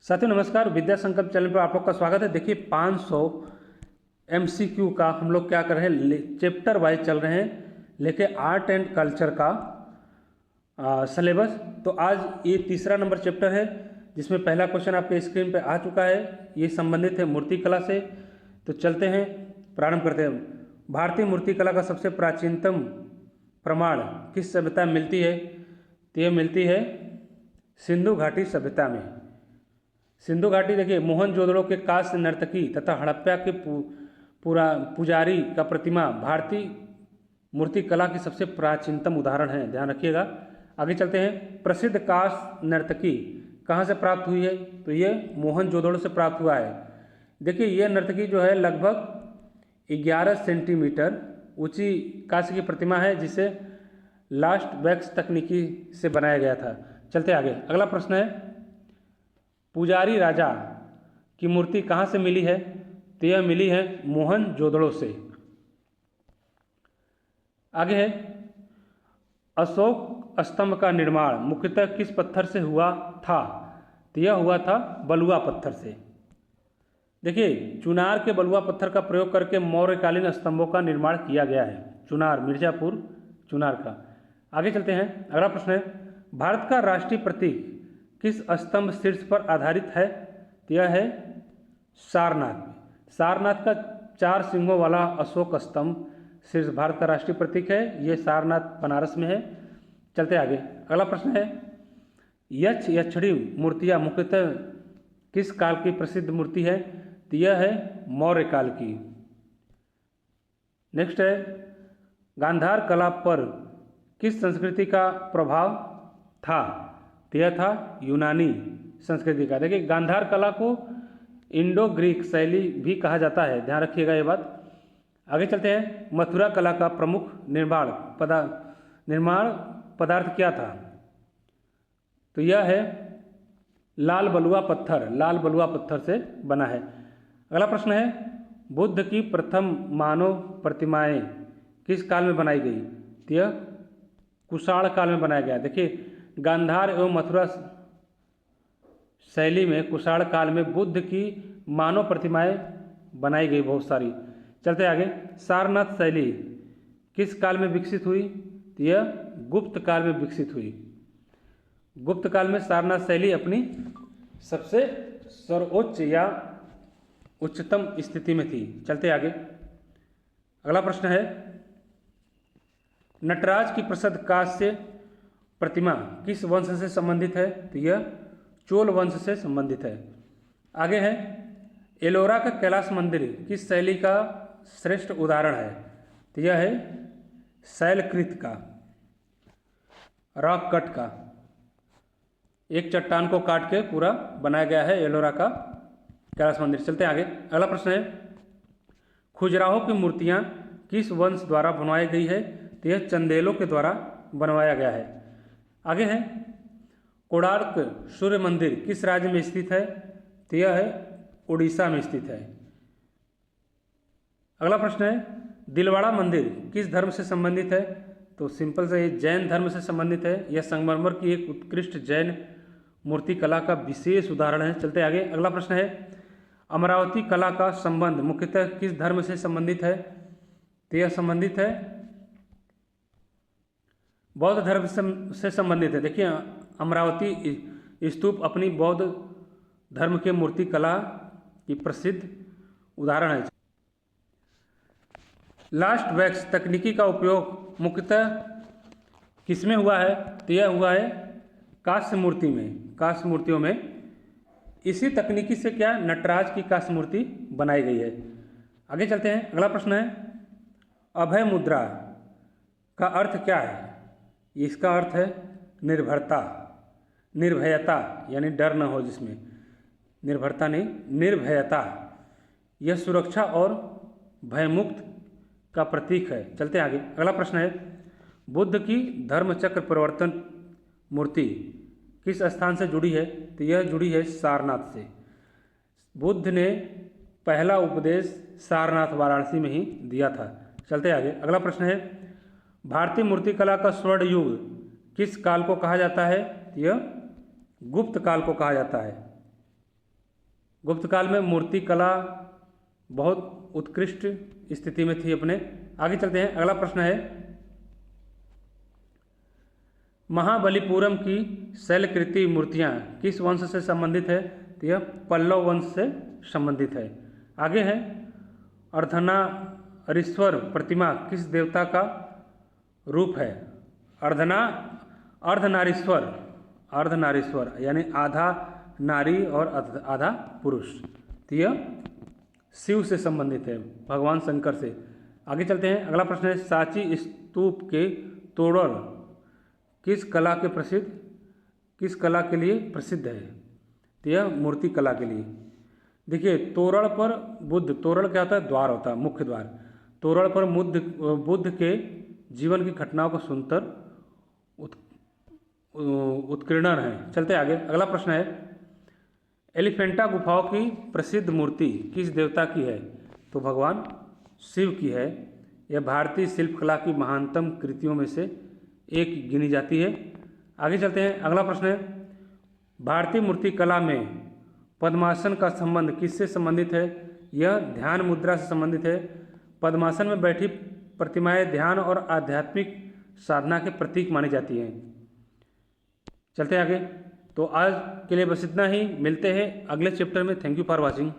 साथियों नमस्कार, विद्या संकल्प चैनल पर आप लोग का स्वागत है। देखिए 500 MCQ का हम लोग क्या कर रहे हैं, चैप्टर वाइज चल रहे हैं लेके आर्ट एंड कल्चर का सिलेबस। तो आज ये तीसरा नंबर चैप्टर है जिसमें पहला क्वेश्चन आपके स्क्रीन पे आ चुका है। ये संबंधित है मूर्ति कला से। तो चलते हैं, प्रारंभ करते हैं। भारतीय मूर्ति कला का सबसे प्राचीनतम प्रमाण किस सभ्यता में मिलती है? तो ये मिलती है सिंधु घाटी सभ्यता में। सिंधु घाटी देखिए, मोहनजोदड़ो के कांस्य नर्तकी तथा हड़प्पा के पुजारी का प्रतिमा भारतीय मूर्ति कला की सबसे प्राचीनतम उदाहरण है, ध्यान रखिएगा। आगे चलते हैं। प्रसिद्ध कांस्य नर्तकी कहाँ से प्राप्त हुई है? तो ये मोहनजोदड़ो से प्राप्त हुआ है। देखिए ये नर्तकी जो है लगभग 11 सेंटीमीटर ऊंची कांस्य की प्रतिमा है जिसे लास्ट वैक्स तकनीकी से बनाया गया था। चलते आगे, अगला प्रश्न है पुजारी राजा की मूर्ति कहाँ से मिली है? तो यह मिली है मोहनजोदड़ो से। आगे है अशोक स्तंभ का निर्माण मुख्यतः किस पत्थर से हुआ था? तो यह हुआ था बलुआ पत्थर से। देखिए चुनार के बलुआ पत्थर का प्रयोग करके मौर्यकालीन स्तंभों का निर्माण किया गया है। चुनार, मिर्जापुर चुनार का। आगे चलते हैं, अगला प्रश्न है भारत का राष्ट्रीय प्रतीक किस स्तंभ शीर्ष पर आधारित है? तो यह है सारनाथ। सारनाथ का 4 सिंहों वाला अशोक स्तंभ शीर्ष भारत का राष्ट्रीय प्रतीक है। ये सारनाथ बनारस में है। चलते आगे, अगला प्रश्न है यक्ष यक्षिणी मूर्तियाँ मुख्यतः किस काल की प्रसिद्ध मूर्ति है? तो यह है मौर्य काल की। नेक्स्ट है गांधार कला पर किस संस्कृति का प्रभाव था? तो यह था यूनानी संस्कृति का। देखिए गांधार कला को इंडो ग्रीक शैली भी कहा जाता है, ध्यान रखिएगा ये बात। आगे चलते हैं, मथुरा कला का प्रमुख निर्माण पदार्थ क्या था? तो यह है लाल बलुआ पत्थर। लाल बलुआ पत्थर से बना है। अगला प्रश्न है बुद्ध की प्रथम मानव प्रतिमाएं किस काल में बनाई गई? तो यह कुषाण काल में बनाया गया। देखिए गांधार एवं मथुरा शैली में कुषाण काल में बुद्ध की मानव प्रतिमाएं बनाई गई बहुत सारी। चलते आगे, सारनाथ शैली किस काल में विकसित हुई? तो यह गुप्त काल में विकसित हुई। गुप्त काल में सारनाथ शैली अपनी सबसे सर्वोच्च या उच्चतम स्थिति में थी। चलते आगे, अगला प्रश्न है नटराज की प्रसिद्ध कांस्य प्रतिमा किस वंश से संबंधित है? तो यह चोल वंश से संबंधित है। आगे है एलोरा का कैलाश मंदिर किस शैली का श्रेष्ठ उदाहरण है? तो यह है शैलकृत का, रॉक कट का। एक चट्टान को काट के पूरा बनाया गया है एलोरा का कैलाश मंदिर। चलते हैं आगे, अगला प्रश्न है खजुराहो की मूर्तियां किस वंश द्वारा बनवाई गई है? तो यह चंदेलों के द्वारा बनवाया गया है। आगे है कोणार्क सूर्य मंदिर किस राज्य में स्थित है? तो यह है उड़ीसा में स्थित है। अगला प्रश्न है दिलवाड़ा मंदिर किस धर्म से संबंधित है? तो सिंपल से जैन धर्म से संबंधित है। यह संगमरमर की एक उत्कृष्ट जैन मूर्ति कला का विशेष उदाहरण है। चलते आगे, अगला प्रश्न है अमरावती कला का संबंध मुख्यतः किस धर्म से संबंधित है? तो यह संबंधित है बौद्ध धर्म से संबंधित है। देखिए अमरावती स्तूप अपनी बौद्ध धर्म के मूर्ति कला की प्रसिद्ध उदाहरण है। लास्ट वैक्स तकनीकी का उपयोग मुख्यतः किसमें हुआ है? तो यह हुआ है कांस्य मूर्ति में, कांस्य मूर्तियों में। इसी तकनीकी से क्या नटराज की कांस्य मूर्ति बनाई गई है। आगे चलते हैं, अगला प्रश्न है अभय मुद्रा का अर्थ क्या है? इसका अर्थ है निर्भरता, निर्भयता, यानी डर न हो जिसमें, निर्भरता नहीं निर्भयता। यह सुरक्षा और भयमुक्त का प्रतीक है। चलते आगे, अगला प्रश्न है बुद्ध की धर्मचक्र परिवर्तन मूर्ति किस स्थान से जुड़ी है? तो यह जुड़ी है सारनाथ से। बुद्ध ने पहला उपदेश सारनाथ वाराणसी में ही दिया था। चलते आगे, अगला प्रश्न है भारतीय मूर्तिकला का स्वर्ण युग किस काल को कहा जाता है? यह गुप्त काल को कहा जाता है। गुप्त काल में मूर्ति कला बहुत उत्कृष्ट स्थिति में थी अपने। आगे चलते हैं, अगला प्रश्न है महाबलीपुरम की शैलकृति मूर्तियाँ किस वंश से संबंधित है? तो यह पल्लव वंश से संबंधित है। आगे है अर्धनारीश्वर प्रतिमा किस देवता का रूप है? अर्धनारीश्वर यानी आधा नारी और आधा पुरुष, तो यह शिव से संबंधित है, भगवान शंकर से। आगे चलते हैं, अगला प्रश्न है सांची स्तूप के तोड़ल किस कला के लिए प्रसिद्ध है? तो यह मूर्ति कला के लिए। देखिए तोरण पर बुद्ध, तोरण क्या होता है? द्वार होता है, मुख्य द्वार। तोरण पर बुद्ध के जीवन की घटनाओं को सुनकर उत्कीर्णन है। चलते आगे, अगला प्रश्न है एलिफेंटा गुफाओं की प्रसिद्ध मूर्ति किस देवता की है? तो भगवान शिव की है। यह भारतीय शिल्पकला की महानतम कृतियों में से एक गिनी जाती है। आगे चलते हैं, अगला प्रश्न है भारतीय मूर्ति कला में पद्मासन का संबंध किससे संबंधित है? यह ध्यान मुद्रा से संबंधित है। पद्मासन में बैठी प्रतिमाएं ध्यान और आध्यात्मिक साधना के प्रतीक मानी जाती हैं। चलते हैं आगे। तो आज के लिए बस इतना ही, मिलते हैं अगले चैप्टर में। Thank you for watching.